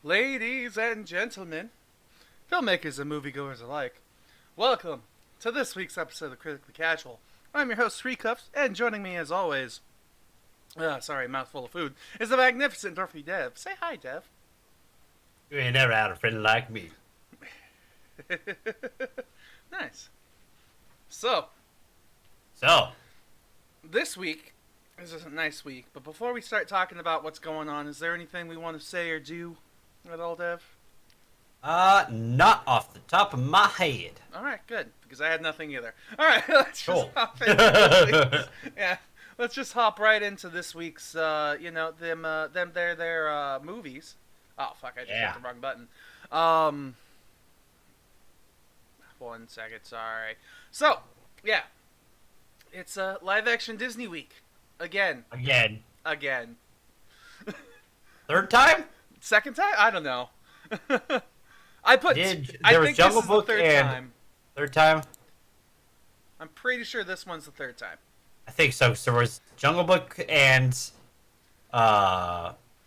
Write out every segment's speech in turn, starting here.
Ladies and gentlemen, filmmakers and moviegoers alike, welcome to this week's episode of Critically Casual. I'm your host, Three Cuffs, and joining me as always, mouthful of food, is the magnificent DorkyDev. Say hi, Dev. You ain't never had a friend like me. Nice. So, So, this week is a nice week, but before we start talking about what's going on, is there anything we want to say or do at all, Dev? not off the top of my head. Alright, good, because I had nothing either. Alright, let's just Cool. hop into this week's, let's just hop right into this week's, their movies. Oh, fuck, I just hit the wrong button. One second, sorry. So, yeah. It's a live-action Disney week. Again. Third time? Second time? I don't know. I There was think Jungle this is Book the third and time. third time? I'm pretty sure this one's the third time. I think so. So there was Jungle Book and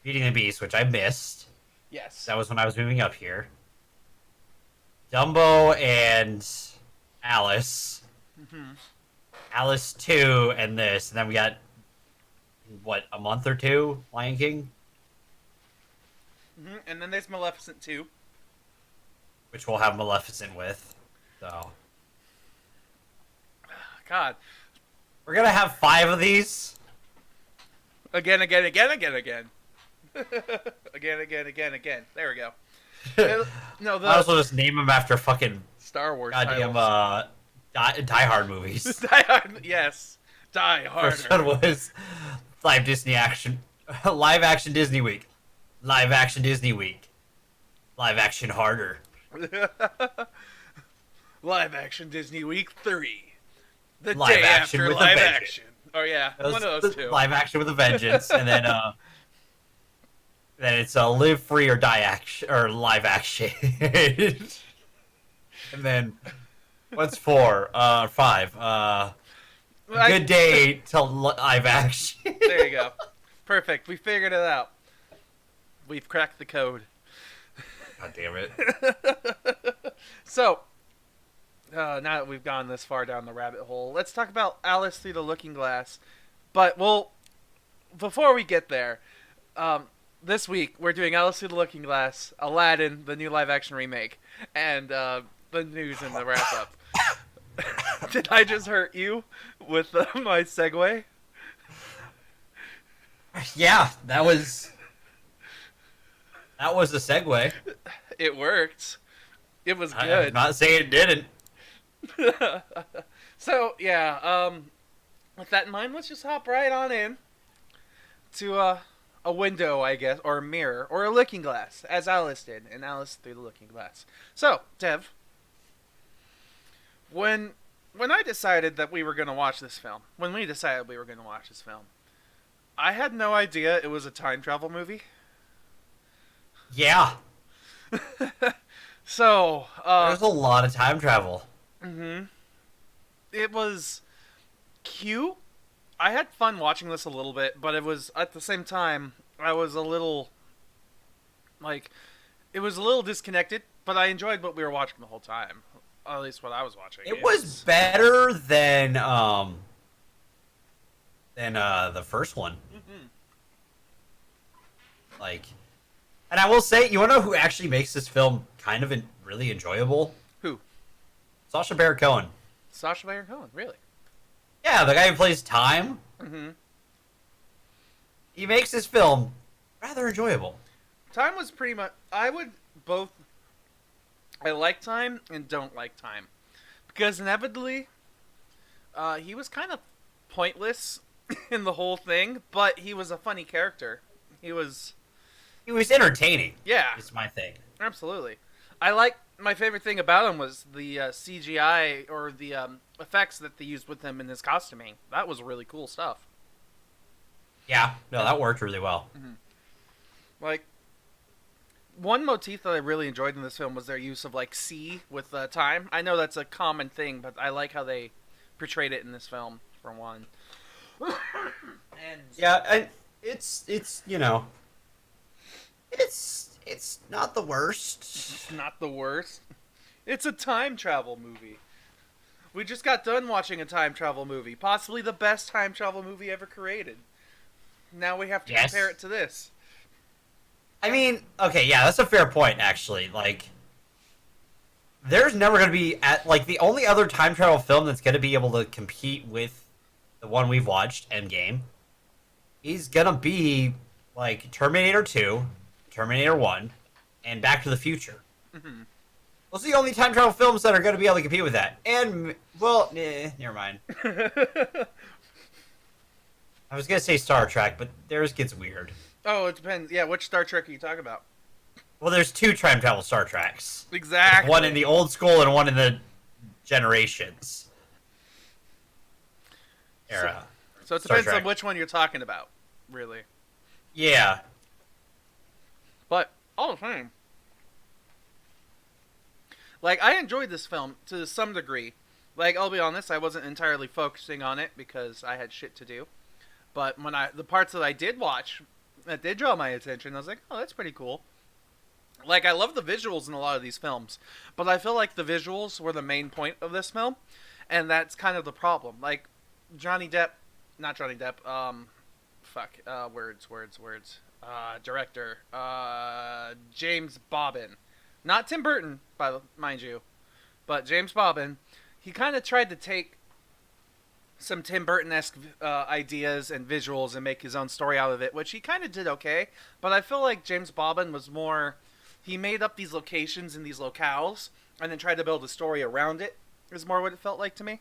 Beauty and the Beast, which I missed. Yes. That was when I was moving up here. Dumbo and Alice. Mm-hmm. Alice 2 and this. And then we got, what, a month or two? Lion King? Mm-hmm. And then there's Maleficent 2. Which we'll have Maleficent with. So. God. We're gonna have 5 of these. Again. Again. There we go. No, the I also just name them after fucking Star Wars goddamn titles. Die Hard movies. Die Hard, yes. Die Harder. First one was live action Disney Week, live action Disney Week, live action harder. Live action Disney Week 3. The Live day action after with a live vengeance. action. Oh yeah, one of those two. Live action with a vengeance, and then it's live free or die action or live action. And then what's 4? 5. Good day till live action. There you go. Perfect. We figured it out. We've cracked the code. God damn it. So, now that we've gone this far down the rabbit hole, let's talk about Alice Through the Looking Glass. But, before we get there, this week we're doing Alice Through the Looking Glass, Aladdin, the new live-action remake, and the news and the wrap-up. Did I just hurt you with my segue? Yeah, that was a segue. It worked. It was good. I'm not saying it didn't. So, yeah, with that in mind, let's just hop right on in to a window, I guess, or a mirror, or a looking glass, as Alice did in Alice Through the Looking Glass. So, Dev, when I decided that we were going to watch this film, I had no idea it was a time travel movie. Yeah. So, there's a lot of time travel. Mm-hmm. It was cute. I had fun watching this a little bit, but it was, at the same time, I was a little, it was a little disconnected, but I enjoyed what we were watching the whole time. At least what I was watching. It was better than the first one. Mm-hmm. And I will say, you want to know who actually makes this film kind of really enjoyable? Who? Sacha Baron Cohen. Sacha Baron Cohen, really? Yeah, the guy who plays Time. Mm-hmm. He makes this film rather enjoyable. Time was pretty much... I like Time and don't like Time. Because inevitably, he was kind of pointless in the whole thing, but he was a funny character. He was entertaining. Yeah. Is my thing. Absolutely. My favorite thing about him was the CGI or the effects that they used with him in his costuming. That was really cool stuff. Yeah, no, that worked really well. Mm-hmm. One motif that I really enjoyed in this film was their use of sea with time. I know that's a common thing, but I like how they portrayed it in this film. For one, and yeah, it's It's not the worst. It's not the worst. It's a time travel movie. We just got done watching a time travel movie, possibly the best time travel movie ever created. Now we have to Yes. compare it to this. I mean, okay, yeah, that's a fair point, actually. Like, there's never going to be, the only other time travel film that's going to be able to compete with the one we've watched, Endgame, is going to be, like, Terminator 2, Terminator 1, and Back to the Future. Mm-hmm. Those are the only time travel films that are going to be able to compete with that. And, well, never mind. I was going to say Star Trek, but theirs gets weird. Oh, it depends. Yeah, which Star Trek are you talking about? Well, there's two time travel Star Treks. Exactly. One in the old school and one in the Generations era. So it Star depends on Trek. which one you're talking about, really. Yeah. But all the same, like, I enjoyed this film to some degree. Like, I'll be honest, I wasn't entirely focusing on it because I had shit to do. But when the parts that I did watch that did draw my attention, I was like, oh, that's pretty cool. Like, I love the visuals in a lot of these films, but I feel like the visuals were the main point of this film, and that's kind of the problem. Like, director, James Bobbin. Not Tim Burton, mind you, but James Bobbin. He kind of tried to take some Tim Burton-esque ideas and visuals and make his own story out of it, which he kind of did okay. But I feel like James Bobbin was more... He made up these locations and these locales and then tried to build a story around it, is more what it felt like to me.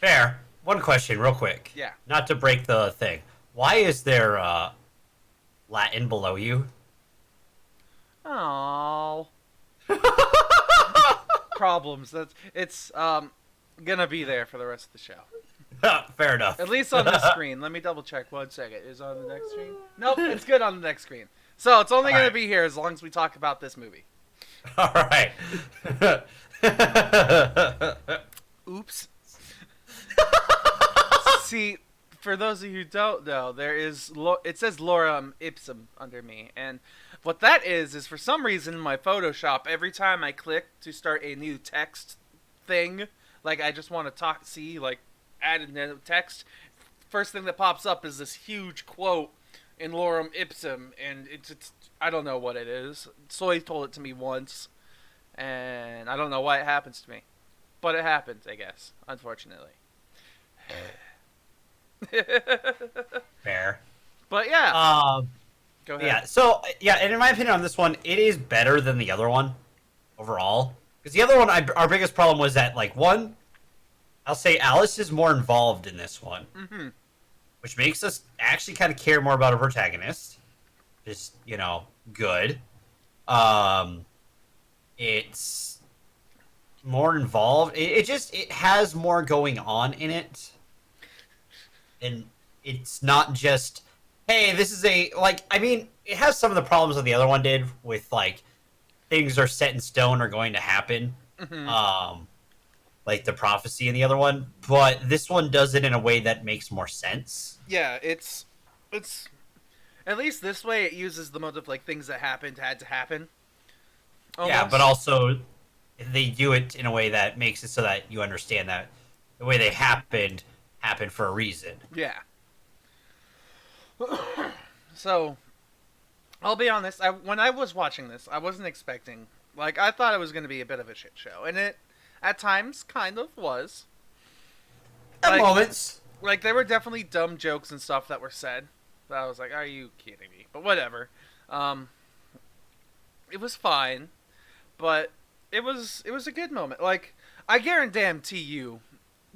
Fair. One question, real quick. Yeah. Not to break the thing. Why is there Latin below you? Oh. Problems. It's gonna be there for the rest of the show. Fair enough. At least on the screen. Let me double check 1 second. Is it on the next screen? Nope, it's good on the next screen. So it's only gonna be here as long as we talk about this movie. All right. Oops. See, for those of you who don't know, it says lorem ipsum under me, and what that is for some reason in my Photoshop, every time I click to start a new text thing, like I just want to add a new text, first thing that pops up is this huge quote in lorem ipsum, and it's I don't know what it is. Soy told it to me once, and I don't know why it happens to me, but it happens, I guess, unfortunately. Fair. But yeah, go ahead. Yeah. So yeah, and in my opinion on this one, it is better than the other one overall. Because the other one, our biggest problem was that I'll say Alice is more involved in this one, which makes us actually kind of care more about a protagonist. Just good. It's more involved. It has more going on in it. And it's not just, hey, this is it has some of the problems that the other one did with, things are set in stone or going to happen. Like the prophecy in the other one. But this one does it in a way that makes more sense. Yeah, it's at least this way it uses the motive, things that had to happen. Almost. Yeah, but also they do it in a way that makes it so that you understand that the way they happened for a reason. Yeah. So, I'll be honest, when I was watching this, I wasn't expecting... I thought it was going to be a bit of a shit show. And it, at times, kind of was. At moments. There were definitely dumb jokes and stuff that were said. That I was like, are you kidding me? But whatever. It was fine. But it was a good moment. I guarantee you...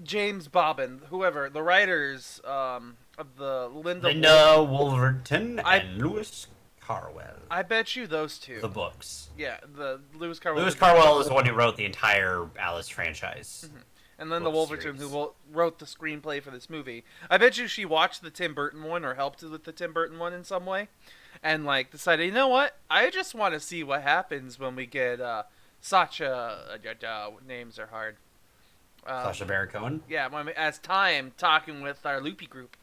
James Bobbin, whoever, the writers of the Linda Wolverton and Lewis Carwell. I bet you those two. The books. Yeah, the Lewis Carwell. Lewis Carwell is the one who wrote the entire Alice franchise. And then the Wolverton who wrote the screenplay for this movie. I bet you she watched the Tim Burton one or helped with the Tim Burton one in some way. And, decided, you know what? I just want to see what happens when we get Sacha... names are hard. Sacha Baron Cohen? Yeah, as time talking with our loopy group.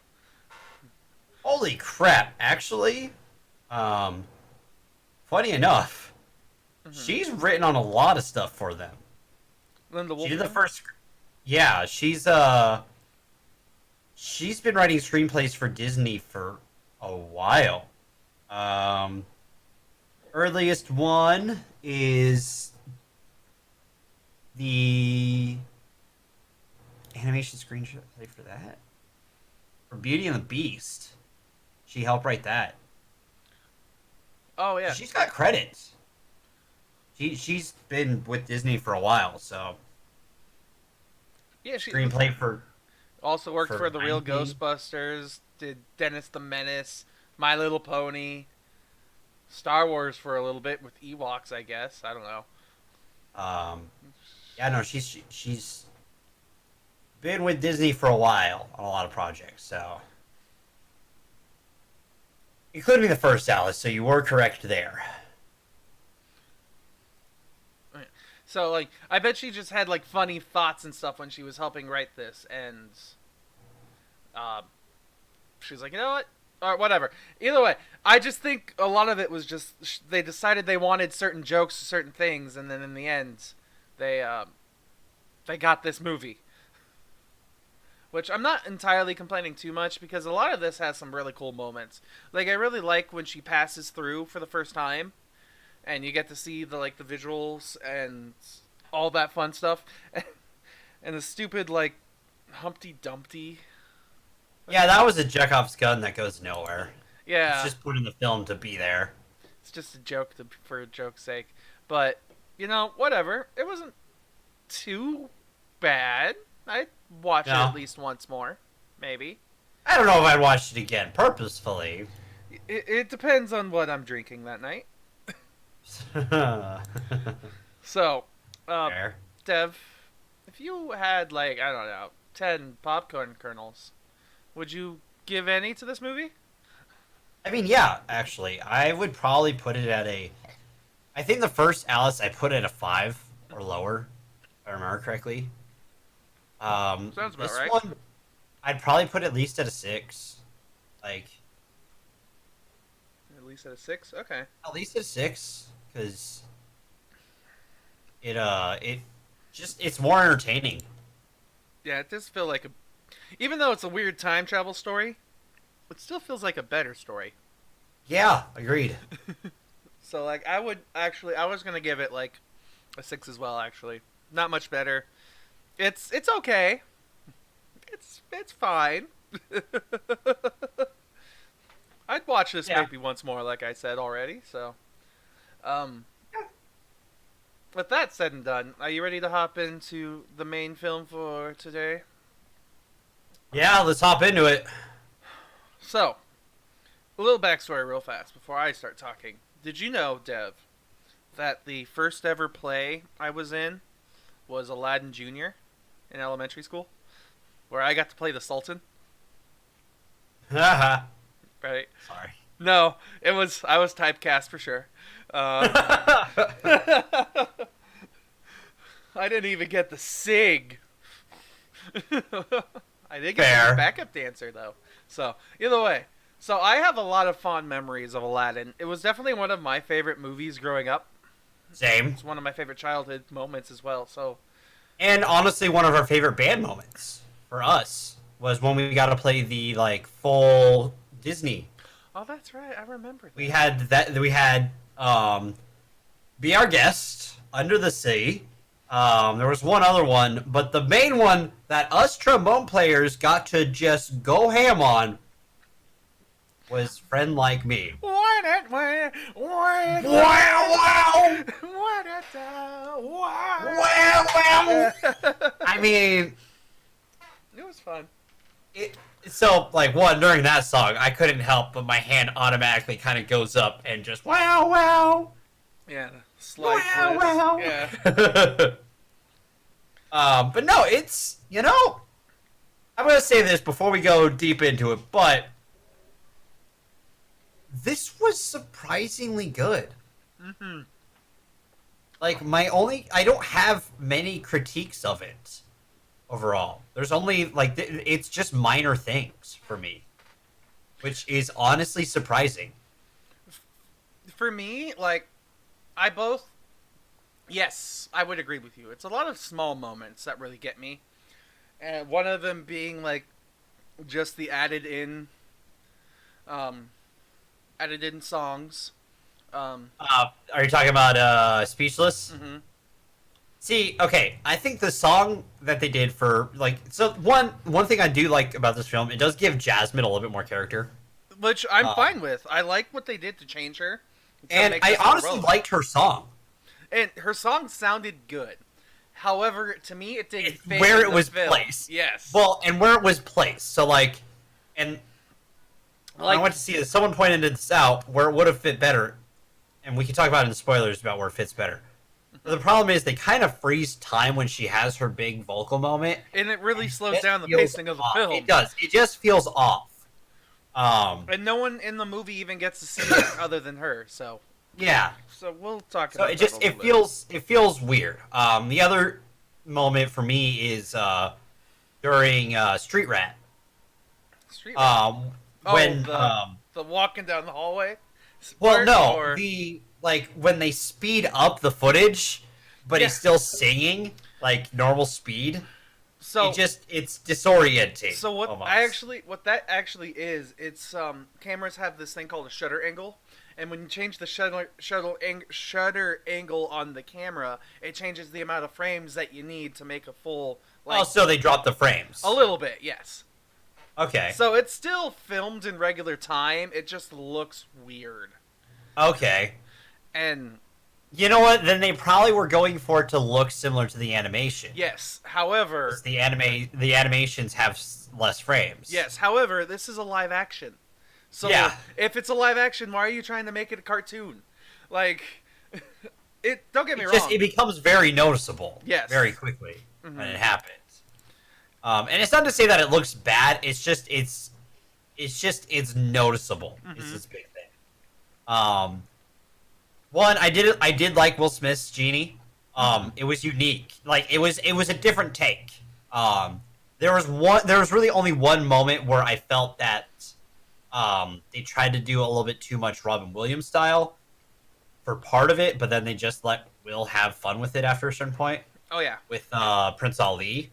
Holy crap, actually, funny enough, Mm-hmm. she's written on a lot of stuff for them. Linda She did the Wolfman. first. Yeah, she's been writing screenplays for Disney for a while. Um, Earliest one is the animation screenplay for that for Beauty and the Beast. She helped write that. Oh So yeah, she's got credits. She's been with Disney for a while, so yeah. She screenplay for also worked for for the Real Lion King. Ghostbusters. Did Dennis the Menace, My Little Pony, Star Wars for a little bit with Ewoks. I guess I don't know. Um, yeah, no, she's been with Disney for a while on a lot of projects, so including the first Alice. So you were correct there. So like, I bet she just had like funny thoughts and stuff when she was helping write this, and uh, she's like, you know what, or whatever. Either way, I just think a lot of it was just they decided they wanted certain jokes, certain things, and then in the end, they they got this movie. Which I'm not entirely complaining too much because a lot of this has some really cool moments. Like I really like when she passes through for the first time and you get to see the like the visuals and all that fun stuff, and the stupid like Humpty Dumpty. Yeah, that was a Chekhov's gun that goes nowhere. It's Yeah, just put in the film to be there. it's just a joke for a joke's sake, but you know whatever. It wasn't too bad. I'd watch it No, at least once more, maybe. I don't know if I'd watch it again purposefully. It depends on what I'm drinking that night. Fair. So, uh, Dev, if you had like I don't know 10 popcorn kernels, would you give any to this movie? I mean, yeah, actually, I would probably put it at a. I think the first Alice I put at a 5 or lower, if I remember correctly. Sounds about This right. one, I'd probably put at least at a 6. Like, At least at a 6. Okay. at least at a 6, because it just, it's more entertaining. Yeah, it does feel like a. Even though it's a weird time travel story, it still feels like a better story. Yeah, agreed. So like I was gonna give it like a 6 as well. Actually, not much better. It's okay. It's fine. I'd watch this Yeah. maybe once more, like I said already. So, um, with that said and done, are you ready to hop into the main film for today? Yeah, let's hop into it. So, a little backstory real fast before I start talking. Did you know, Dev, that the first ever play I was in was Aladdin Jr. in elementary school, where I got to play the Sultan? Haha. Right? Sorry. No, I was typecast for sure. Um, I didn't even get the SIG. I did get Fair. the backup dancer though. So either way, so I have a lot of fond memories of Aladdin. It was definitely one of my favorite movies growing up. Same. It's one of my favorite childhood moments as well. So And honestly, one of our favorite band moments for us was when we got to play the like full Disney. oh, that's right. I remember that. We had Be Our Guest, Under the Sea. There was one other one, but the main one that us trombone players got to just go ham on was Friend Like Me. Wow! Wow! Wow! Wow! I mean, It was fun. so like during that song, I couldn't help but my hand automatically kind of goes up and just wow. Yeah, slight Wow. Yeah. But no, it's I'm gonna say this before we go deep into it, but this was surprisingly good. Mm-hmm. Like I don't have many critiques of it overall. There's only like it's just minor things for me, which is honestly surprising. for me, like, I both. Yes, I would agree with you. It's a lot of small moments that really get me, and one of them being like just the um, added in songs. Are you talking about Speechless? Mm-hmm. See, okay, I think the song that they did for like so one thing I do like about this film, it does give Jasmine a little bit more character. Which I'm fine with. I like what they did to change her. And I honestly liked her song. And her song sounded good. However, to me, it didn't fit where in it the was film. placed. Yes. Well, and where it was placed. So like, and I went to see this. Someone pointed this out where it would have fit better, and we can talk about it in spoilers about where it fits better. But the problem is they kind of freeze time when she has her big vocal moment, and it really slows down the pacing of the film. It does. It just feels off. And no one in the movie even gets to see it other than her. So yeah. So we'll talk So about it feels weird. The other moment for me is during Street Rat. Street Rat. When the walking down the hallway. Well, no, the like when they speed up the footage, but he's still singing like normal speed. So it's disorienting. So what that actually is, it's cameras have this thing called a shutter angle, and when you change the shutter angle on the camera, it changes the amount of frames that you need to make a full. Like, oh, so they dropped the frames a little bit, yes. Okay. So it's still filmed in regular time. It just looks weird. Okay. And you know what? Then they probably were going for it to look similar to the animation. Yes. However, the animations have less frames. Yes. However, this is a live action. So if it's a live action, why are you trying to make it a cartoon? Like, don't get me wrong. It becomes very noticeable. Yes. Very quickly when it happens. And it's not to say that it looks bad. It's just it's noticeable. Mm-hmm. It's this big thing. One, I did like Will Smith's Genie. It was unique. Like it was a different take. There was really only one moment where I felt that they tried to do a little bit too much Robin Williams style for part of it, but then they just let Will have fun with it after a certain point. Oh yeah. With Prince Ali.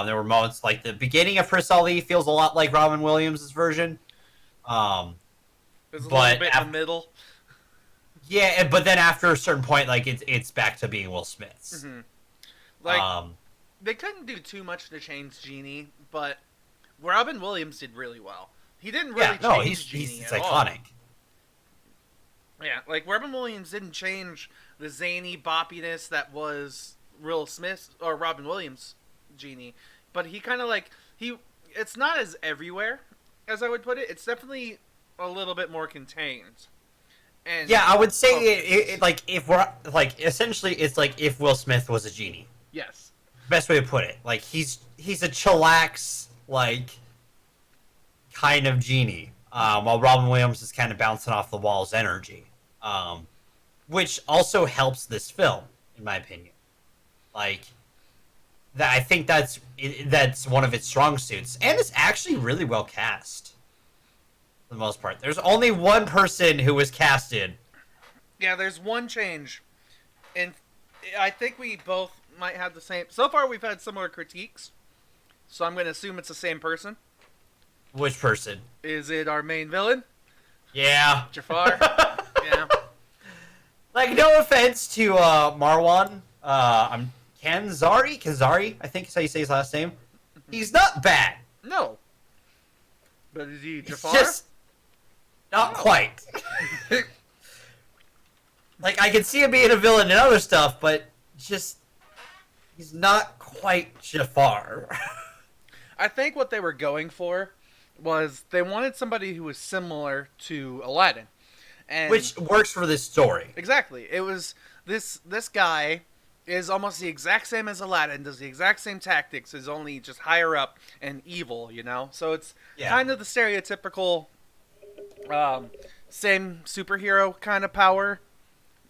There were moments like the beginning of Prince Ali feels a lot like Robin Williams' version. There's a little bit in the middle. Yeah, but then after a certain point, like it's back to being Will Smith's. Mm-hmm. Like they couldn't do too much to change Genie, but Robin Williams did really well. He didn't really change Genie he's at iconic. All. Yeah, like Robin Williams didn't change the zany boppiness that was Will Smith or Robin Williams' Genie, but he kind of it's not as everywhere as I would put it. It's definitely a little bit more contained. And yeah, I would say it like if we're like essentially it's like if Will Smith was a genie. Yes. Best way to put it. Like he's a chillax like kind of genie, while Robin Williams is kind of bouncing off the walls energy, which also helps this film in my opinion. Like that, I think that's one of its strong suits, and it's actually really well cast. For the most part, there's only one person who was casted. Yeah, there's one change, and I think we both might have the same. So far, we've had similar critiques, so I'm going to assume it's the same person. Which person? Is it our main villain? Yeah, Jafar. Yeah. Like, no offense to Marwan. I'm Kenzari, I think is how you say his last name. He's not bad. No. But is he Jafar? It's just not quite. Like, I can see him being a villain and other stuff, but just he's not quite Jafar. I think what they were going for was they wanted somebody who was similar to Aladdin. And which works for this story. Exactly. It was this guy is almost the exact same as Aladdin, does the exact same tactics, is only just higher up and evil, you know? So it's kind of the stereotypical same superhero kind of power.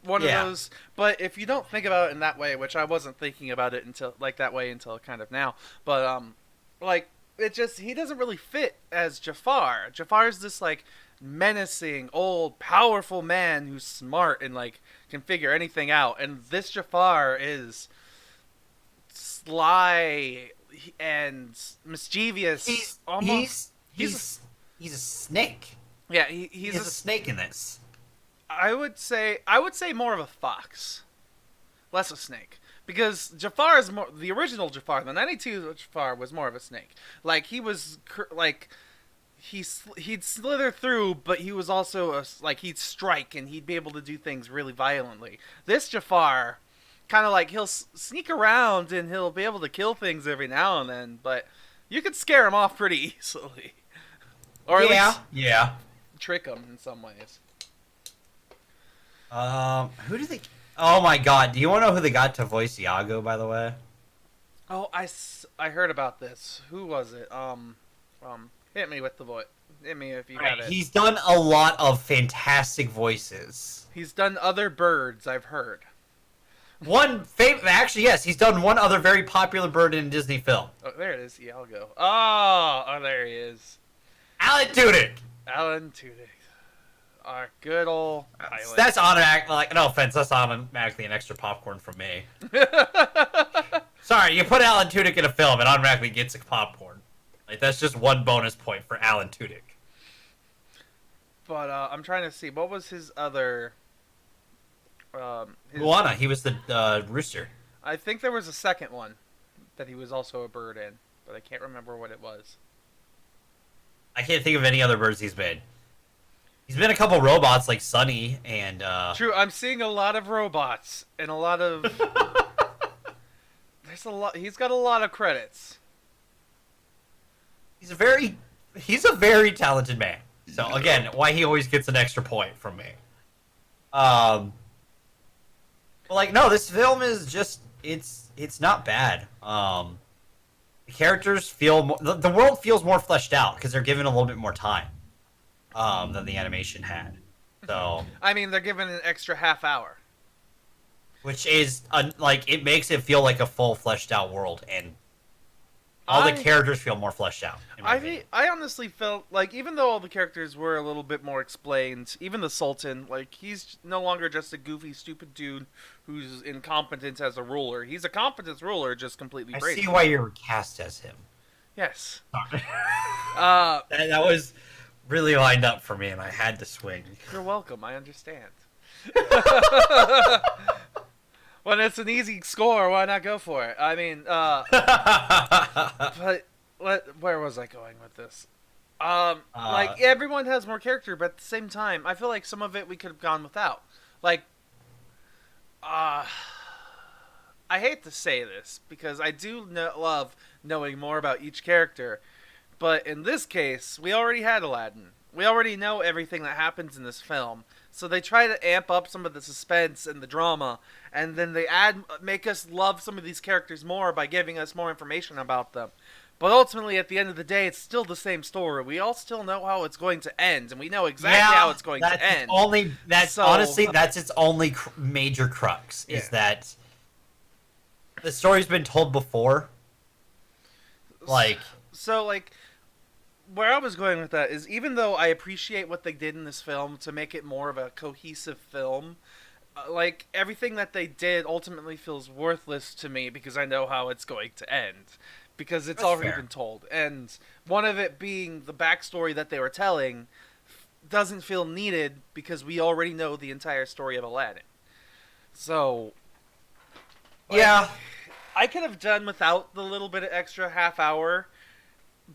One of those. But if you don't think about it in that way, which I wasn't thinking about it until kind of now, but like it just he doesn't really fit as Jafar. Jafar's this like menacing, old, powerful man who's smart and like can figure anything out. And this Jafar is sly and mischievous. He's Almost. he's a snake. Yeah, He's a snake in this. I would say more of a fox, less a snake. Because Jafar is more the original Jafar. The '92 Jafar was more of a snake. Like he was like he'd slither through, but he was also like he'd strike and he'd be able to do things really violently. This Jafar, kind of like he'll sneak around and he'll be able to kill things every now and then, but you could scare him off pretty easily, or at least trick him in some ways. Who do they? Oh my God! Do you want to know who they got to voice Iago? By the way. Oh, I heard about this. Who was it? Hit me with the voice. Hit me if you got it. He's done a lot of fantastic voices. He's done other birds, I've heard. Actually, yes, he's done one other very popular bird in a Disney film. Oh, there it is. Iago. Oh, there he is. Alan Tudyk. Alan Tudyk. Our good old pilot. That's automatic. Like, no offense, that's automatically an extra popcorn from me. Sorry, you put Alan Tudyk in a film, it automatically gets a popcorn. Like, that's just one bonus point for Alan Tudyk. But I'm trying to see what was his other. Moana. He was the rooster. I think there was a second one that he was also a bird in, but I can't remember what it was. I can't think of any other birds he's made. He's been a couple robots like Sunny and. True, I'm seeing a lot of robots and a lot of. There's a lot. He's got a lot of credits. He's a very talented man. So again, why he always gets an extra point from me. But like, no, this film is just it's not bad. The characters feel the world feels more fleshed out because they're given a little bit more time than the animation had. So I mean, they're given an extra half hour, which is like it makes it feel like a full fleshed out world, and all the characters feel more fleshed out. I honestly felt like even though all the characters were a little bit more explained, even the Sultan, like he's no longer just a goofy, stupid dude who's incompetent as a ruler. He's a competent ruler, just completely crazy. I see why you're cast as him. Yes. That was really lined up for me, and I had to swing. You're welcome. I understand. When it's an easy score, why not go for it? I mean, but where was I going with this? Like everyone has more character, but at the same time, I feel like some of it we could have gone without. Like, I hate to say this because I do love knowing more about each character, but in this case, we already had Aladdin. We already know everything that happens in this film. So they try to amp up some of the suspense and the drama, and then they make us love some of these characters more by giving us more information about them. But ultimately, at the end of the day, it's still the same story. We all still know how it's going to end, and we know exactly how it's going to end. Honestly, that's its only major crux, is that the story's been told before. So, where I was going with that is even though I appreciate what they did in this film to make it more of a cohesive film, like everything that they did ultimately feels worthless to me because I know how it's going to end. Because it's already been told. And one of it being the backstory that they were telling doesn't feel needed because we already know the entire story of Aladdin. So, yeah. I could have done without the little bit of extra half hour.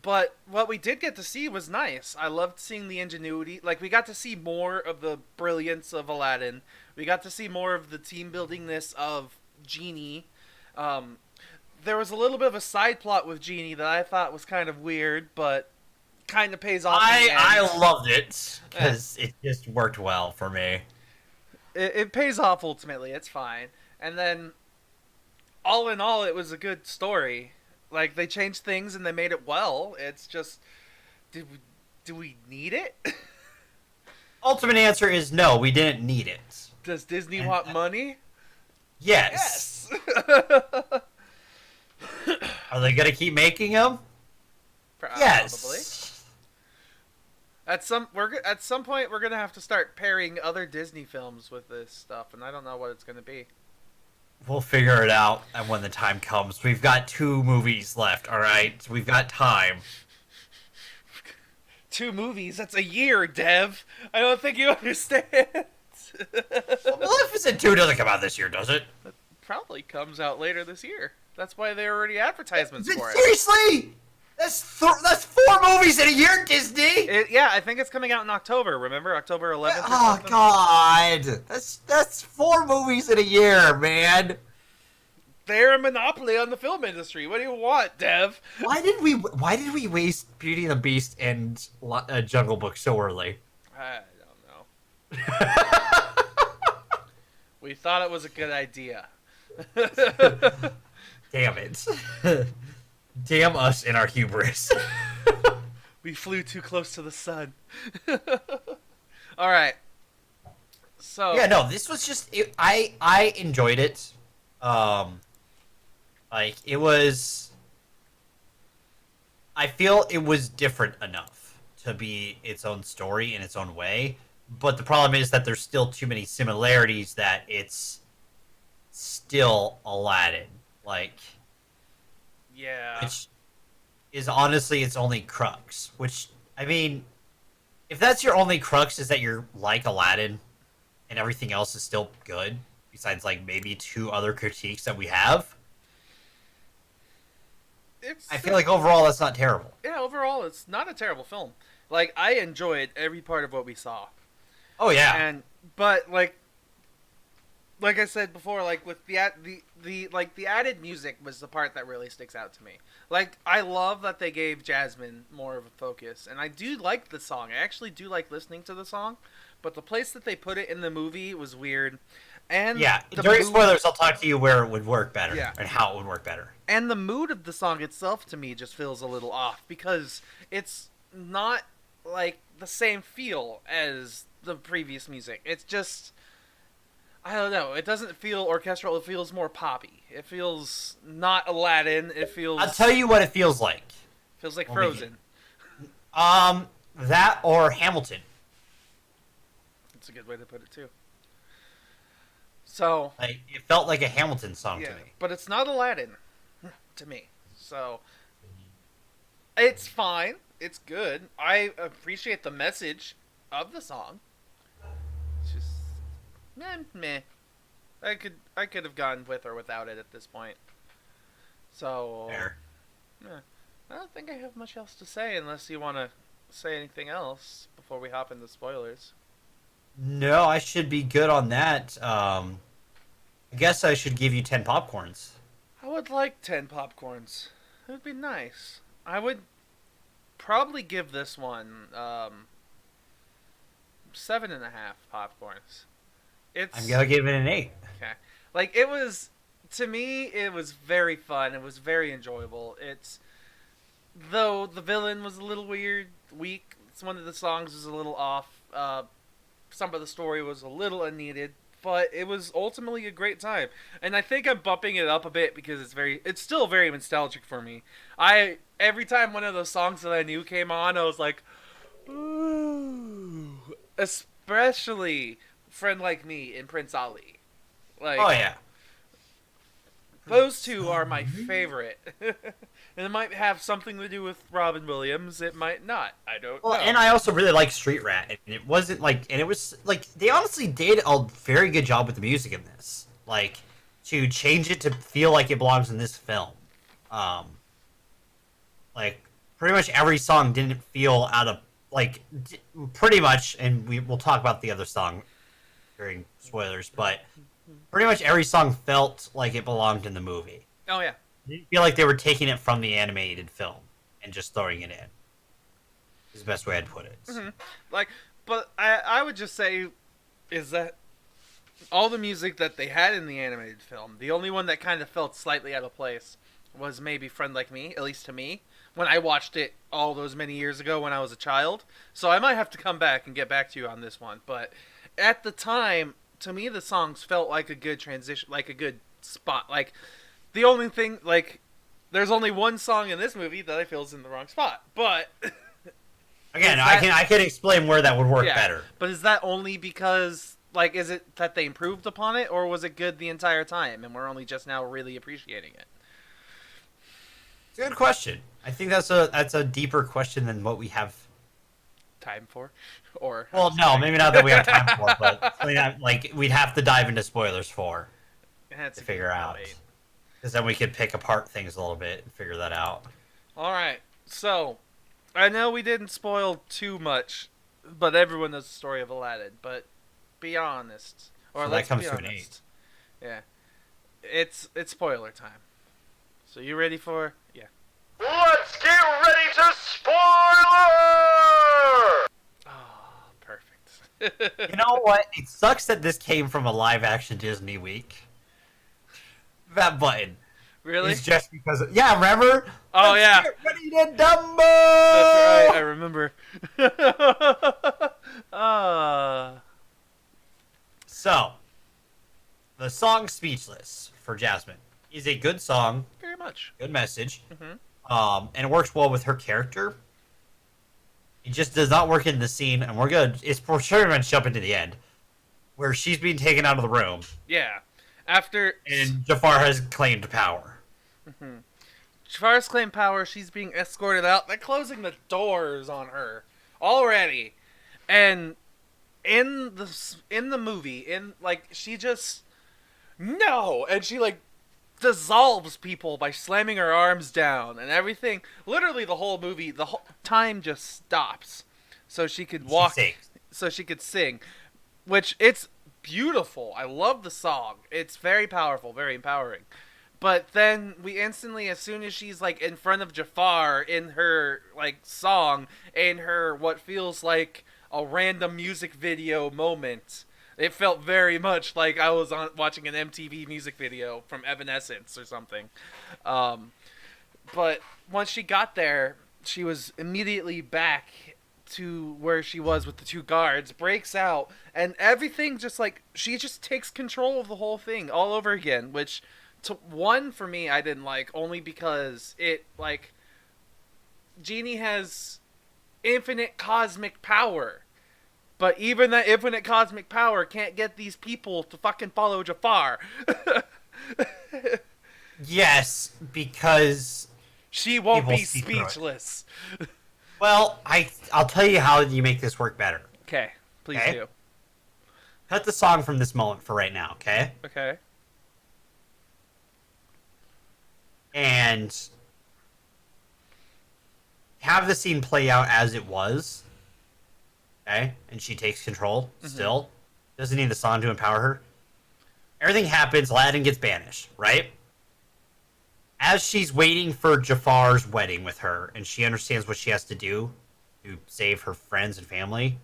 But what we did get to see was nice. I loved seeing the ingenuity. Like, we got to see more of the brilliance of Aladdin. We got to see more of the team-buildingness of Genie. There was a little bit of a side plot with Genie that I thought was kind of weird, but kind of pays off in the end. I loved it, because it just worked well for me. It pays off ultimately. It's fine. And then, all in all, it was a good story. Like, they changed things and they made it well. It's just, do we need it? Ultimate answer is no, we didn't need it. Does Disney want money? Yes. Are they going to keep making them? Probably. Yes. At some point we're gonna have to start pairing other Disney films with this stuff, and I don't know what it's gonna be. We'll figure it out, and when the time comes, we've got 2 movies left. All right, we've got time. 2 movies? That's a year, Dev. I don't think you understand. Well, Maleficent 2 doesn't come out this year, does it? Probably comes out later this year. That's why there are already advertisements for it. Seriously? That's 4 movies in a year, Disney. Yeah, I think it's coming out in October. Remember, October 11th. Oh God, that's 4 movies in a year, man. They're a monopoly on the film industry. What do you want, Dev? Why did we waste Beauty and the Beast and Jungle Book so early? I don't know. We thought it was a good idea. Damn it. Damn us and our hubris. We flew too close to the sun. All right. So yeah, no, this was just I enjoyed it. Like it was. I feel it was different enough to be its own story in its own way, but the problem is that there's still too many similarities that it's still Aladdin. Like. yeah. Which is honestly its only crux. Which, I mean, if that's your only crux is that you're like Aladdin and everything else is still good, besides like maybe 2 other critiques that we have, I feel like overall that's not terrible. Yeah, overall it's not a terrible film. Like I enjoyed every part of what we saw. Oh yeah. But like I said before, like with the added music was the part that really sticks out to me. Like I love that they gave Jasmine more of a focus, and I do like the song. I actually do like listening to the song, but the place that they put it in the movie was weird. And yeah, during spoilers, I'll talk to you where it would work better and how it would work better. And the mood of the song itself, to me, just feels a little off because it's not like the same feel as the previous music. It's just, I don't know. It doesn't feel orchestral. It feels more poppy. It feels not Aladdin. It feels. I'll tell you what it feels like. Feels like Frozen. That or Hamilton. That's a good way to put it too. So. Like it felt like a Hamilton song to me. But it's not Aladdin, to me. So. It's fine. It's good. I appreciate the message of the song. It's just. Meh. I could have gone with or without it at this point. So. Fair. I don't think I have much else to say unless you want to say anything else before we hop into spoilers. No, I should be good on that. I guess I should give you 10 popcorns. I would like 10 popcorns. It would be nice. I would probably give this one 7.5 popcorns. I'm gonna give it an 8. Okay. Like it was, to me, it was very fun. It was very enjoyable. Though the villain was a little weak. One of the songs was a little off. Some of the story was a little unneeded, but it was ultimately a great time. And I think I'm bumping it up a bit because it's still very nostalgic for me. Every time one of those songs that I knew came on, I was like, ooh. Especially Friend Like Me and Prince Ali. Like, oh yeah. Those two are my favorite. And it might have something to do with Robin Williams. It might not. I don't know. And I also really like Street Rat. And it wasn't like, and it was like, they honestly did a very good job with the music in this. Like, to change it to feel like it belongs in this film. Like, pretty much every song didn't feel out of, like, pretty much, and we'll talk about the other song during spoilers, but pretty much every song felt like it belonged in the movie. Oh, yeah. I didn't feel like they were taking it from the animated film and just throwing it in. Is the best way I'd put it. Mm-hmm. Like, but I would just say is that all the music that they had in the animated film, the only one that kind of felt slightly out of place was maybe Friend Like Me, at least to me, when I watched it all those many years ago when I was a child. So I might have to come back and get back to you on this one. But at the time, to me, the songs felt like a good transition, like a good spot. Like, the only thing, like, there's only one song in this movie that I feel is in the wrong spot. But Again, I can explain where that would work better. But is that only because, like, is it that they improved upon it, or was it good the entire time, and we're only just now really appreciating it? It's a good question. I think that's a deeper question than what we have time for, or well, no, maybe not that we have time for, but like we'd have to dive into spoilers for to figure out, because then we could pick apart things a little bit and figure that out. All right, so I know we didn't spoil too much, but everyone knows the story of Aladdin. But be honest, or so let's that comes be to honest. An 8. Yeah, it's spoiler time. So you ready for? Yeah. Let's get ready to spoiler! Oh, perfect. You know what? It sucks that this came from a live-action Disney week. That button. Really? It's just because... Yeah, remember? Oh, Let's yeah. Get ready to Dumbo! That's right, I remember. So, the song Speechless for Jasmine is a good song. Very much. Good message. Mm-hmm. And it works well with her character. It just does not work in the scene, and we're good. It's for sure going to jump into the end, where she's being taken out of the room. Yeah. After... And Jafar has claimed power. Mm-hmm. Jafar's claimed power, she's being escorted out. They're closing the doors on her already. And in the movie, she just... No! And she, dissolves people by slamming her arms down and everything. Literally the whole movie, the whole time just stops. So she could walk, so she could sing. Which, it's beautiful. I love the song. It's very powerful, very empowering. But then we instantly, as soon as she's in front of Jafar in her song, in her what feels like a random music video moment, it felt very much like I was watching an MTV music video from Evanescence or something. But once she got there, she was immediately back to where she was with the 2 guards, breaks out, and everything just she just takes control of the whole thing all over again, which... one, for me, I didn't like, only because it, Genie has infinite cosmic power. But even that infinite cosmic power can't get these people to fucking follow Jafar. Yes, because... she won't be speechless. Well, I'll tell you how you make this work better. Okay, please do. Cut the song from this moment for right now, okay? Okay. And have the scene play out as it was. Okay? And she takes control still. Doesn't need the song to empower her. Everything happens, Aladdin gets banished, right? As she's waiting for Jafar's wedding with her, and she understands what she has to do to save her friends and family,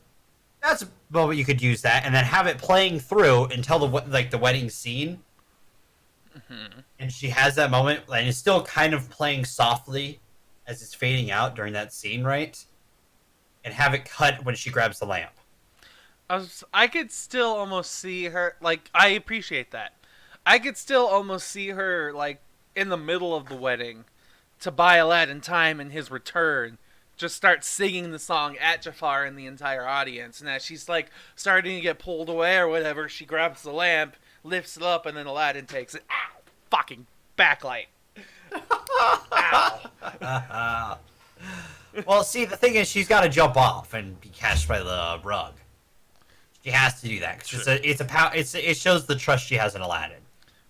that's a moment you could use that, and then have it playing through until the wedding scene. Mm-hmm. And she has that moment, and it's still kind of playing softly as it's fading out during that scene, right? And have it cut when she grabs the lamp. I could still almost see her, I appreciate that. I could still almost see her, in the middle of the wedding, to buy Aladdin time in his return, just start singing the song at Jafar and the entire audience. And as she's, starting to get pulled away or whatever, she grabs the lamp, lifts it up, and then Aladdin takes it. Ow! Fucking backlight. Ow. Well, see, the thing is, she's got to jump off and be catched by the rug. She has to do that because it shows the trust she has in Aladdin.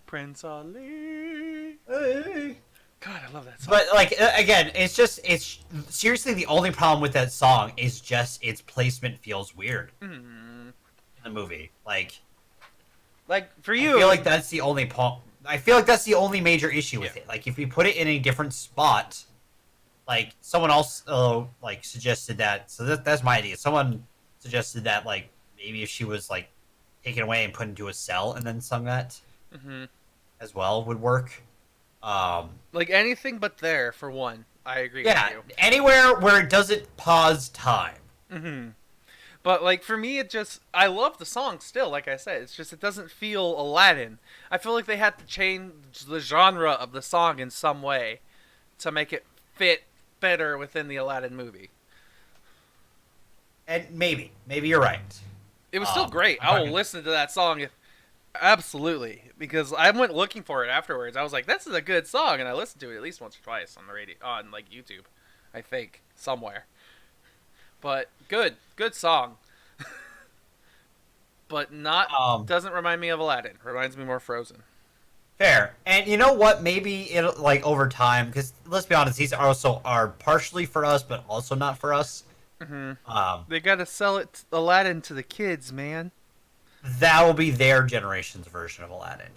Prince Ali. Hey. God, I love that song. But again, it's seriously the only problem with that song is just its placement feels weird in the movie. For you, I feel like that's the only I feel like that's the only major issue with it. If you put it in a different spot. Someone else, suggested that. So that's my idea. Someone suggested that, maybe if she was, taken away and put into a cell and then sung that as well would work. Anything but there, for one. I agree with you. Anywhere where it doesn't pause time. Mm-hmm. But, for me, I love the song still, like I said. It's just, it doesn't feel Aladdin. I feel like they had to change the genre of the song in some way to make it fit better within the Aladdin movie. And maybe you're right. It was still great. I'm I not will gonna- listen to that song if absolutely, because I went looking for it afterwards. I was like, "This is a good song," and I listened to it at least once or twice on the radio, on like YouTube, I think somewhere. But good song. But not doesn't remind me of Aladdin. Reminds me more Frozen. Fair. And you know what? Maybe it'll like over time, because let's be honest, these also are partially for us, but also not for us. They gotta sell it Aladdin to the kids, man. That will be their generation's version of Aladdin.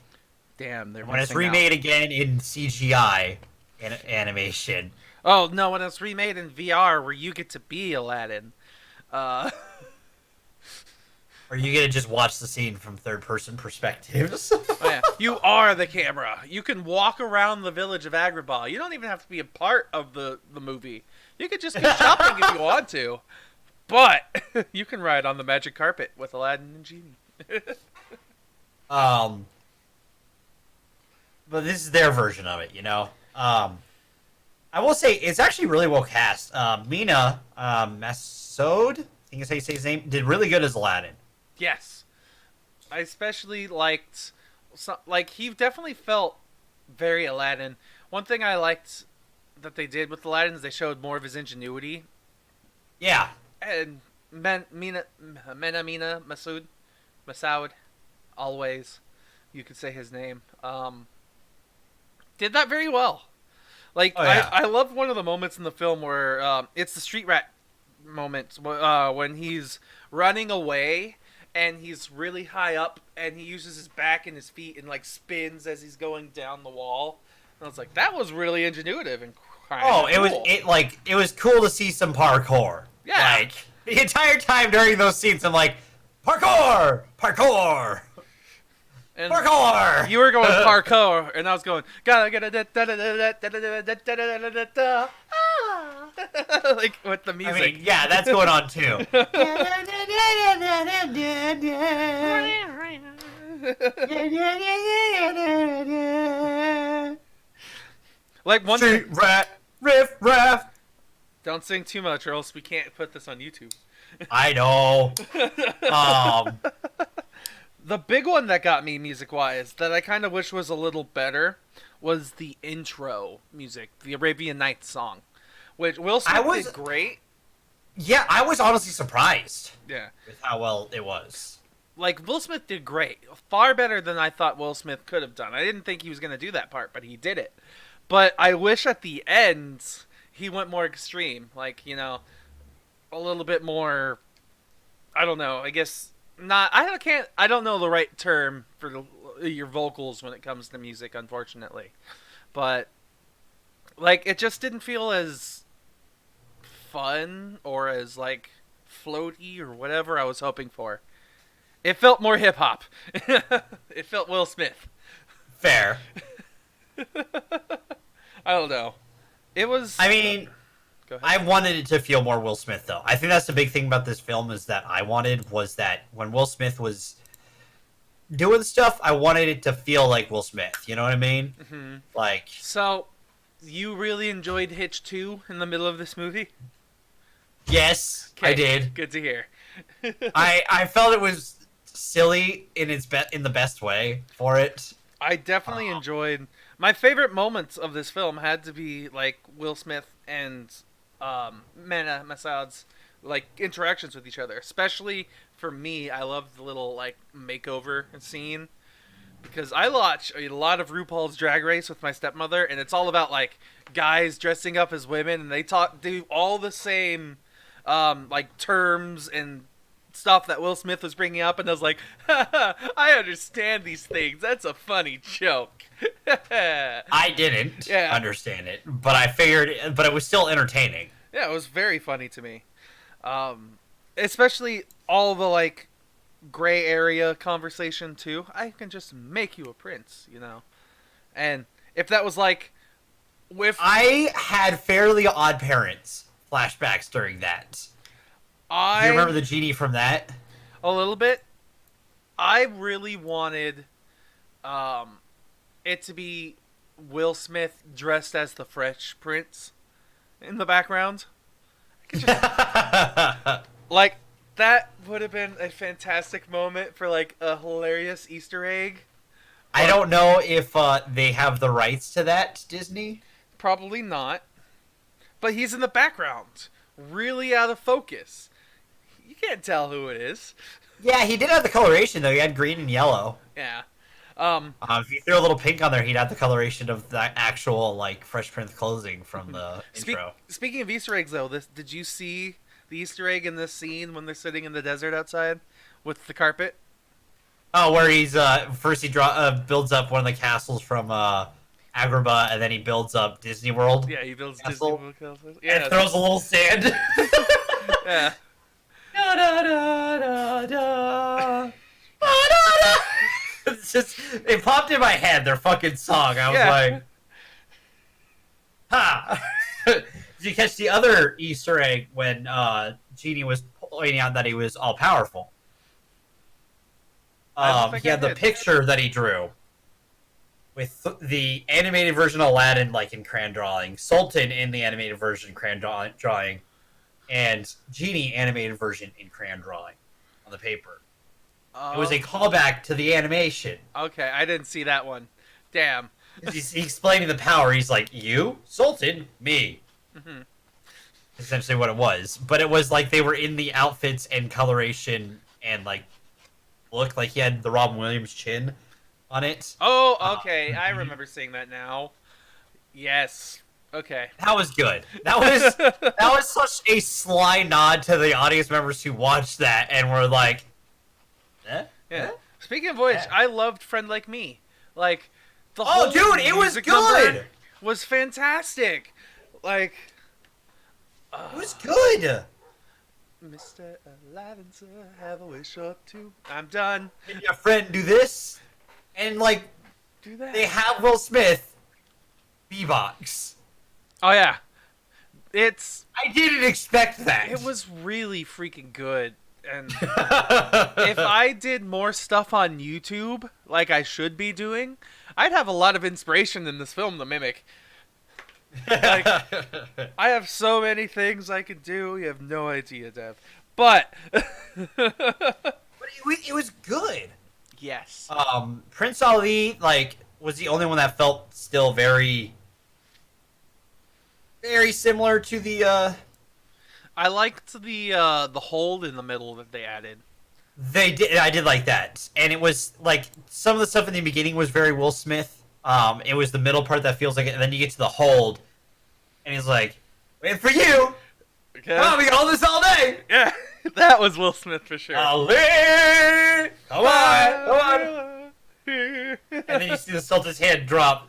Damn, they're When it's missing out. remade again in CGI animation. Oh no, when it's remade in VR, where you get to be Aladdin. Or you get to just watch the scene from third-person perspectives. Oh, yeah. You are the camera. You can walk around the village of Agrabah. You don't even have to be a part of the movie. You could just go shopping if you want to. But you can ride on the magic carpet with Aladdin and Genie. But this is their version of it, you know? I will say, it's actually really well cast. Mina Massoud, I think is how you say his name, did really good as Aladdin. Yes. I especially liked... he definitely felt very Aladdin. One thing I liked that they did with Aladdin is they showed more of his ingenuity. Yeah. And Mina Massoud, always, you could say his name, did that very well. Like, Oh, yeah. I love one of the moments in the film where it's the street rat moment when he's running away and he's really high up and he uses his back and his feet and like spins as he's going down the wall. And I was like, that was really ingenuitive and kind of cool. It was cool to see some parkour. Yeah. Like the entire time during those scenes, I'm like, parkour. And Parkour! you were going parkour, and I was going gotta get a like with the I music. mean, yeah, that's going on too. Like one Street thing, rat, riff raff. don't sing too much, or else we can't put this on YouTube. I know. The big one that got me music-wise, that I kind of wish was a little better, was the intro music, the Arabian Nights song, which Will Smith did great. Yeah, I was honestly surprised Yeah. with how well it was. Like, Will Smith did great. Far better than I thought Will Smith could have done. I didn't think he was going to do that part, but he did it. But I wish at the end he went more extreme. Like, you know, a little bit more, I don't know, I guess not. I don't know the right term for your vocals when it comes to music, unfortunately. But, like, it just didn't feel as fun or as, like, floaty or whatever I was hoping for. It felt more hip hop. It felt Will Smith. Fair. I don't know. It was. I mean, Go ahead. I wanted it to feel more Will Smith, though. I think that's the big thing about this film is that I wanted was that when Will Smith was doing stuff, I wanted it to feel like Will Smith. You know what I mean? Mm-hmm. Like, So, you really enjoyed Hitch 2 in the middle of this movie? yes, I did. Good to hear. I felt it was silly in the best way for it. I definitely enjoyed. My favorite moments of this film had to be like Will Smith and Mena Massoud's like interactions with each other. Especially for me, I love the little like makeover scene because I watch a lot of RuPaul's Drag Race with my stepmother, and it's all about like guys dressing up as women, and they do all the same like terms and stuff that Will Smith was bringing up, and I was like, I understand these things. That's a funny joke. I didn't Yeah. understand it, but I figured, but it was still entertaining. Yeah, it was very funny to me. Especially all the like gray area conversation too. I can just make you a prince, you know. And if that was like with I had Fairly Odd Parents flashbacks during that. Do you remember the genie from that? A little bit. I really wanted it to be Will Smith dressed as the Fresh Prince in the background. Like, That would have been a fantastic moment for like a hilarious Easter egg. I don't know if they have the rights to that, Disney. Probably not. But he's in the background, really out of focus. You can't tell who it is. Yeah, he did have the coloration though. He had green and yellow. Yeah. If you threw a little pink on there, he'd have the coloration of the actual like Fresh Prince clothing from the intro. Speaking of Easter eggs, though, did you see the Easter egg in this scene when they're sitting in the desert outside with the carpet? Oh, where he's first he builds up one of the castles from Agrabah, and then he builds up Disney World. Yeah, he builds Castle, Disney World Castle. Yeah, and throws a little sand. Yeah. Da, da, da, da, da. Da, da, da. It's just, it popped in my head, their fucking song. I was like, ha! Did you catch the other Easter egg when Genie was pointing out that he was all powerful? He had the picture that he drew with the animated version of Aladdin, like in crayon drawing, Sultan in the animated version crayon drawing, and Genie animated version in crayon drawing on the paper. It was a callback to the animation. Okay, I didn't see that one. Damn. He's explaining the power. He's like, you? Sultan? Me. Mm-hmm. Essentially what it was. But it was like they were in the outfits and coloration and like look like he had the Robin Williams chin on it. Oh, okay. I remember seeing that now. Yes. Okay. That was good. That was such a sly nod to the audience members who watched that and were like, eh? Yeah. Eh? Speaking of which, Yeah. I loved Friend Like Me. Like, the whole dude, it was music good. number was fantastic. Like, It was good. Mr. Aladdin, sir, have a wish or two. I'm done. Can your friend do this? And like, Do that. they have Will Smith beatbox. Oh yeah, I didn't expect that. it was really freaking good. And if I did more stuff on YouTube, like I should be doing, I'd have a lot of inspiration in this film to mimic. Like, I have so many things I could do. You have no idea, Dev. But But it was good. yes, Prince Ali like was the only one that felt still very, very similar to the. I liked the hold in the middle that they added. They did. I did like that, and it was like some of the stuff in the beginning was very Will Smith. It was the middle part that feels like it, and then you get to the hold, and he's like, "Wait for you! Okay. Come on, we can hold this all day." Yeah, that was Will Smith for sure. Ali, come on, come on. And then you see the Sultan's hand drop.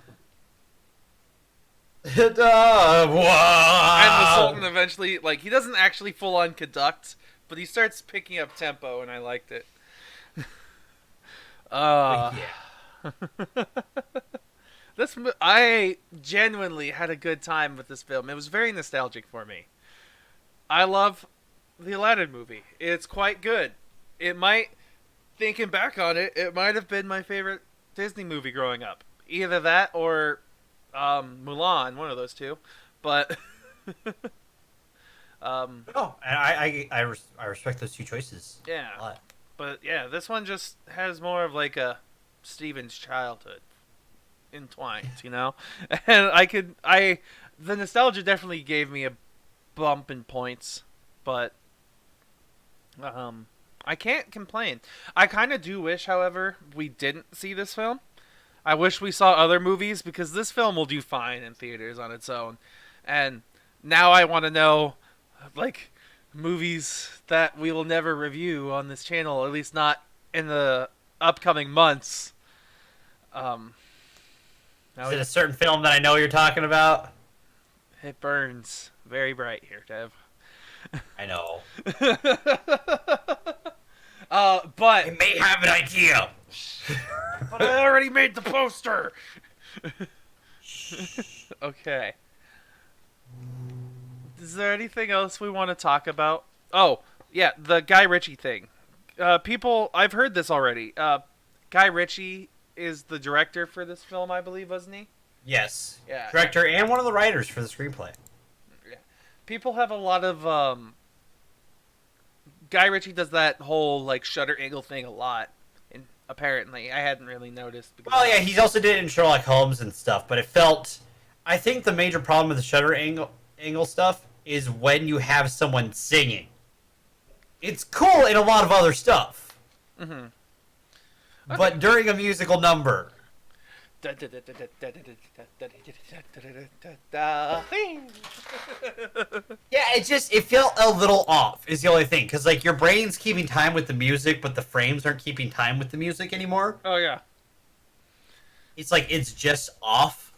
And the Sultan eventually, like, he doesn't actually full on conduct, but he starts picking up tempo, and I liked it. Yeah. I genuinely had a good time with this film. It was very nostalgic for me. I love the Aladdin movie. It's quite good. It might, thinking back on it, it might have been my favorite Disney movie growing up. Either that or Mulan, one of those two. But Oh, and I respect those two choices. yeah. A lot. But yeah, this one just has more of like a Steven's childhood entwined, you know? And the nostalgia definitely gave me a bump in points, but I can't complain. I kind of do wish, however, we didn't see this film. I wish we saw other movies because this film will do fine in theaters on its own. And now I want to know, like, movies that we will never review on this channel, at least not in the upcoming months. Now Is it a certain film that I know you're talking about? it burns very bright here, Dev. I know. But I may have an idea. but I already made the poster. Okay. Is there anything else we want to talk about? Oh, yeah, the Guy Ritchie thing. I've heard this already. Guy Ritchie is the director for this film, I believe, wasn't he? Yes. Yeah. Director and one of the writers for the screenplay. People have a lot of Guy Ritchie does that whole like shutter angle thing a lot, and apparently I hadn't really noticed. Well, yeah, he also did it in Sherlock Holmes and stuff, but it felt. I think the major problem with the shutter angle stuff is when you have someone singing. It's cool in a lot of other stuff, Mm-hmm. but during a musical number, yeah, it felt a little off. Is the only thing because like your brain's keeping time with the music, but the frames aren't keeping time with the music anymore. Oh yeah. It's like it's just off.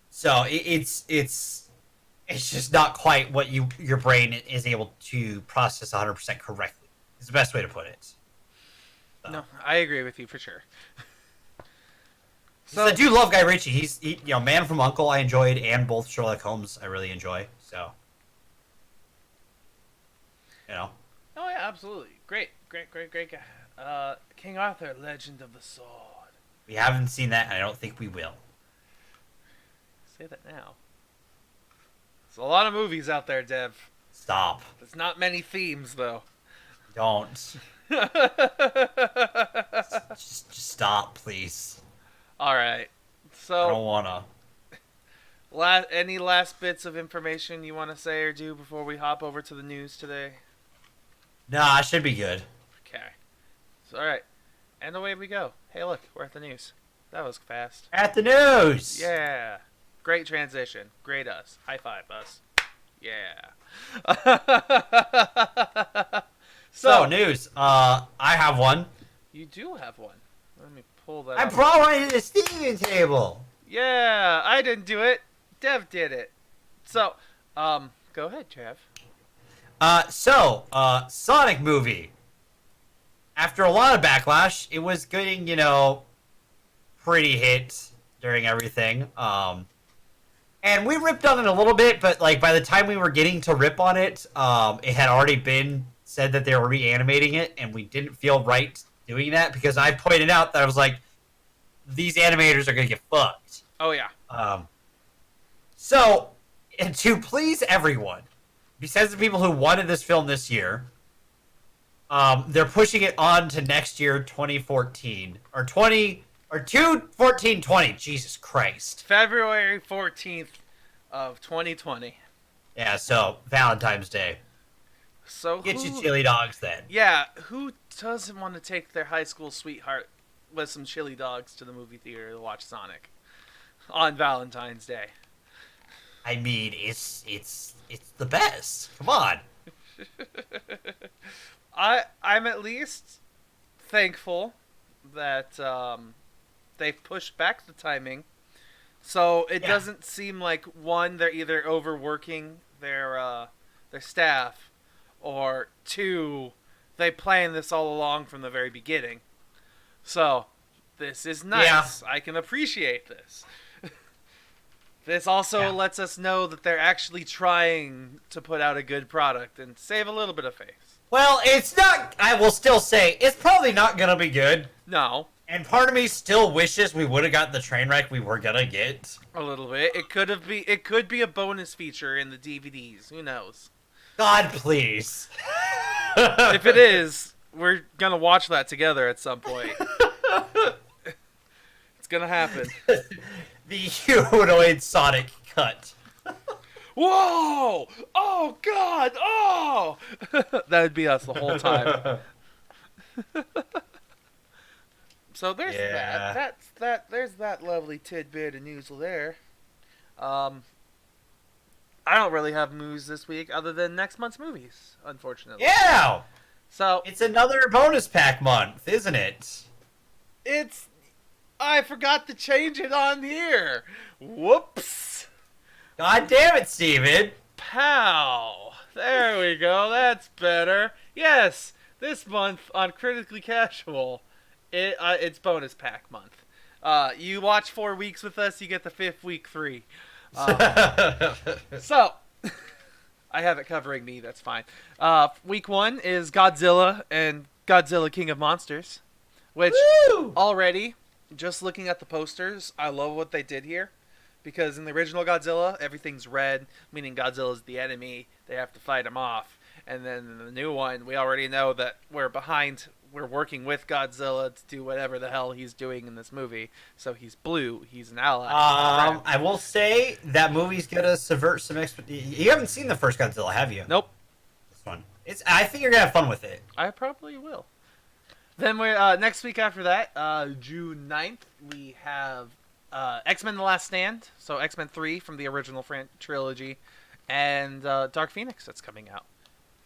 So it's just not quite what your brain is able to process 100% correctly. Is the best way to put it. So. No, I agree with you for sure. So I do love Guy Ritchie. He's Man from U.N.C.L.E. I enjoyed, and both Sherlock Holmes I really enjoy. So, Oh yeah, absolutely. Great guy. King Arthur, Legend of the Sword. we haven't seen that, and I don't think we will. Say that now. There's a lot of movies out there, Dev. Stop. There's not many themes though. Don't. Just stop, please. All right. I So, don't wanna. any last bits of information you want to say or do before we hop over to the news today? Nah, it should be good. Okay. So, all right. And away we go. Hey, look, we're at the news. That was fast. At the news. Yeah. Great transition. Great us. High five us. Yeah. So news. I have one. You do have one. Let me pull that I up. brought one to the Steven table. Yeah, I didn't do it. Dev did it. So, go ahead, Trev. Sonic movie. After a lot of backlash, it was getting, pretty hit during everything. And we ripped on it a little bit, but like by the time we were getting to rip on it, it had already been said that they were reanimating it, and we didn't feel right doing that because I pointed out that I was like, these animators are gonna get fucked. Oh yeah. So, and to please everyone, besides the people who wanted this film this year, they're pushing it on to next year, 2014 or 20. Jesus Christ. February 14th of 2020. Yeah, so Valentine's Day. So Get you chili dogs then. Yeah, who doesn't want to take their high school sweetheart with some chili dogs to the movie theater to watch Sonic on Valentine's Day? I mean, it's the best. Come on. I'm at least thankful that they've pushed back the timing, so it doesn't seem like one, they're either overworking their staff, or two, they planned this all along from the very beginning. So this is nice. Yeah. I can appreciate this. This also lets us know that they're actually trying to put out a good product and save a little bit of face. Well, it's not. I will still say it's probably not gonna be good. No. And part of me still wishes we would have gotten the train wreck we were gonna get. A little bit. It could be a bonus feature in the DVDs. Who knows? God, please. If it is, we're gonna watch that together at some point. It's gonna happen. The humanoid Sonic cut. Whoa! Oh God! Oh! That would be us the whole time. So there's that. That's that. There's that lovely tidbit of news there. I don't really have news this week other than next month's movies, unfortunately. Yeah. So It's another bonus pack month, isn't it? I forgot to change it on here. Whoops. God damn it, Steven. Pow. There we go. That's better. Yes, this month on Critically Casual, it's bonus pack month. You watch 4 weeks with us, you get the 5th week free. So, I have it covering me. That's fine. Week 1 is Godzilla and Godzilla King of Monsters, which Woo! already, just looking at the posters, I love what they did here. Because in the original Godzilla, everything's red, meaning Godzilla's the enemy. They have to fight him off. And then in the new one, we already know that we're behind. We're working with Godzilla to do whatever the hell he's doing in this movie. So he's blue. He's an ally. I will say that movie's gonna subvert some You haven't seen the first Godzilla, have you? Nope. This one. I think you're gonna have fun with it. I probably will. Then we next week after that, June 9th, we have X-Men: The Last Stand. So X-Men 3 from the original trilogy, and Dark Phoenix that's coming out.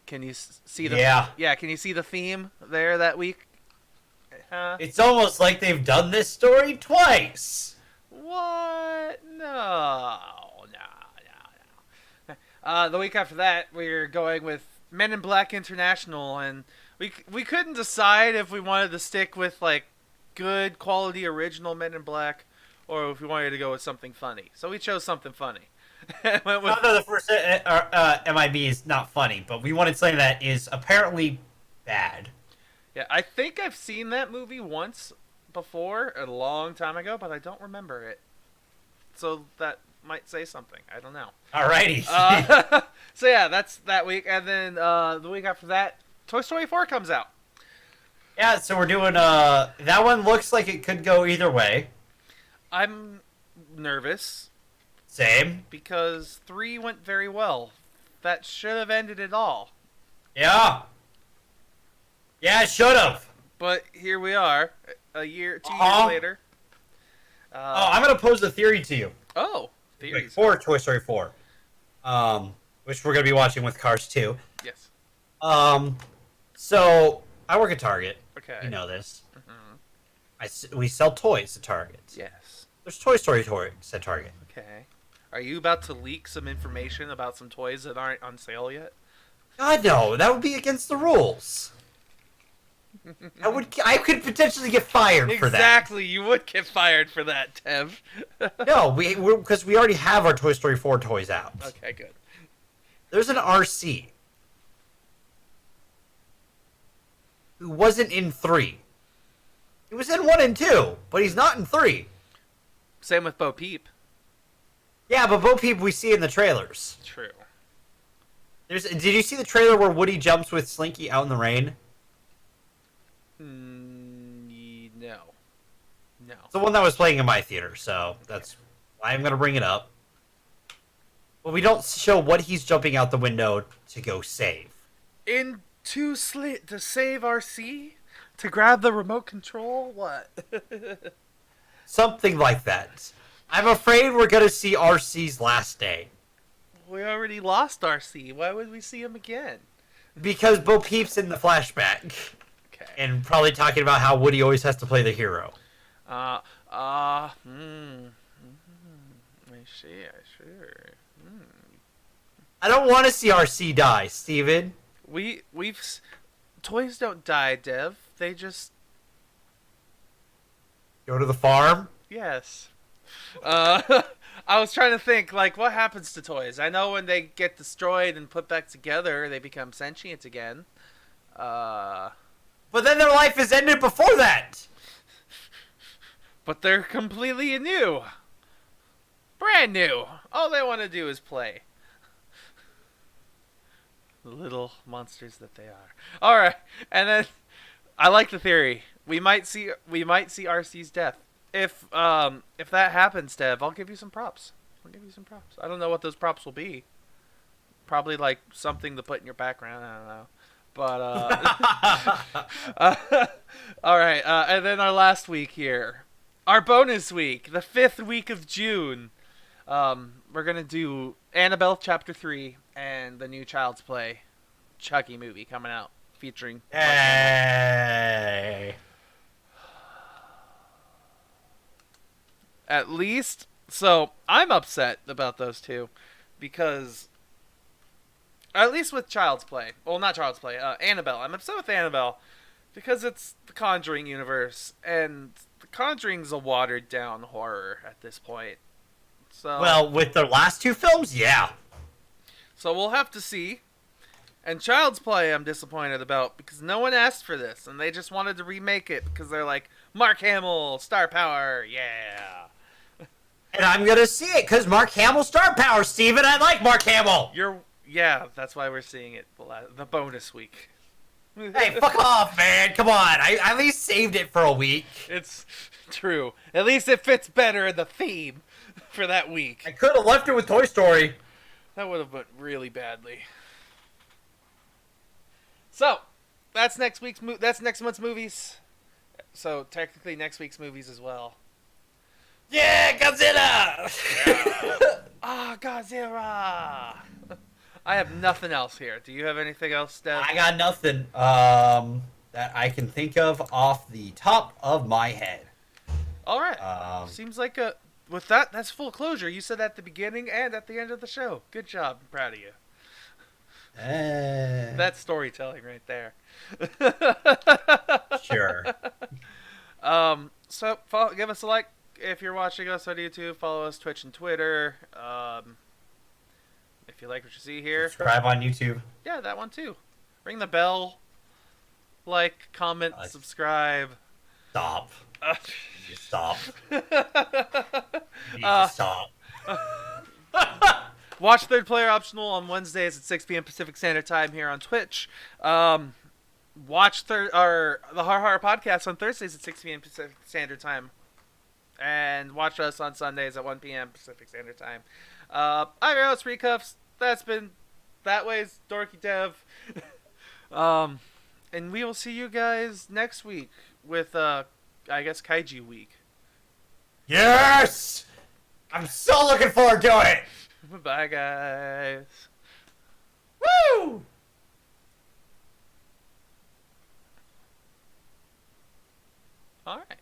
Can you see the Can you see the theme there that week? It's almost like they've done this story twice. What? No. The week after that, we're going with Men in Black International, and we couldn't decide if we wanted to stick with like good quality original Men in Black, or if we wanted to go with something funny. So we chose something funny. No, the first MIB is not funny, but we wanted something that is apparently bad. Yeah, I think I've seen that movie once before, a long time ago, but I don't remember it. So that might say something. I don't know. Alrighty. So yeah, that's that week. And then the week after that, Toy Story 4 comes out. Yeah, so we're doing, that one looks like it could go either way. I'm nervous. Same. Because 3 went very well. That should have ended it all. Yeah. Yeah, it should have. But here we are, 2 years later. I'm going to pose a theory to you. Oh, theories. For Toy Story 4. Which we're going to be watching with Cars 2. Yes. So, I work at Target. Okay. You know this. Mm-hmm. We sell toys at Target. Yes. There's Toy Story toys at Target. Okay. Are you about to leak some information about some toys that aren't on sale yet? God, no. That would be against the rules. I could potentially get fired for that. Exactly. You would get fired for that, Tev. No, because we already have our Toy Story 4 toys out. Okay, good. There's an RC who wasn't in 3. He was in 1 and 2, but he's not in 3. Same with Bo Peep. Yeah, but Bo Peep we see in the trailers. True. Did you see the trailer where Woody jumps with Slinky out in the rain? No. It's the one that was playing in my theater, so that's why I'm going to bring it up. But we don't show what he's jumping out the window to go save. To save RC? To grab the remote control? What? Something like that. I'm afraid we're going to see RC's last day. We already lost RC. Why would we see him again? Because Bo Peep's in the flashback. Okay. And probably talking about how Woody always has to play the hero. I see. Sure. I don't want to see RC die, Steven. Toys don't die, Dev. They just... Go to the farm? Yes. I was trying to think, like, what happens to toys? I know when they get destroyed and put back together, they become sentient again. But then their life is ended before that! But they're completely new. Brand new. All they want to do is play. The little monsters that they are. Alright, and then, I like the theory. We might see RC's death. If that happens, Dev, I'll give you some props. I don't know what those props will be. Probably like something to put in your background. I don't know. But all right. And then our last week here, our bonus week, the 5th week of June. We're gonna do Annabelle Chapter 3 and the new Child's Play Chucky movie coming out featuring. Hey. At least, so I'm upset about those two, because at least with Child's Play, well, not Child's Play, Annabelle. I'm upset with Annabelle because it's the Conjuring universe, and the Conjuring's a watered down horror at this point. So Well, with the last 2 films, yeah. So we'll have to see. And Child's Play I'm disappointed about because no one asked for this, and they just wanted to remake it because they're like, Mark Hamill, star power, yeah. And I'm going to see it because Mark Hamill star power, Steven. I like Mark Hamill. Yeah, that's why we're seeing it the bonus week. Hey, fuck off, man. Come on. I at least saved it for a week. It's true. At least it fits better in the theme for that week. I could have left it with Toy Story. That would have went really badly. So, that's next month's movies. So, technically next week's movies as well. Yeah, Godzilla! Godzilla! I have nothing else here. Do you have anything else, Dev? I got nothing that I can think of off the top of my head. All right. Seems like with that's full closure. You said that at the beginning and at the end of the show. Good job. I'm proud of you. That's storytelling right there. Sure. So give us a like if you're watching us on YouTube. Follow us Twitch and Twitter. If you like what you see here, Subscribe on YouTube. Yeah, that one too. Ring the bell. Like, comment, subscribe. Stop. You stop. You stop. Watch Third Player Optional on Wednesdays at 6 p.m. Pacific Standard Time here on Twitch. Watch the Har Har Podcast on Thursdays at 6 p.m. Pacific Standard Time. And watch us on Sundays at 1 p.m. Pacific Standard Time. I'm your host, Recuffs. That's been That Way's DorkyDev. And we will see you guys next week with, I guess, Kaiju Week. Yes! I'm so looking forward to it! Bye, guys. Woo! All right.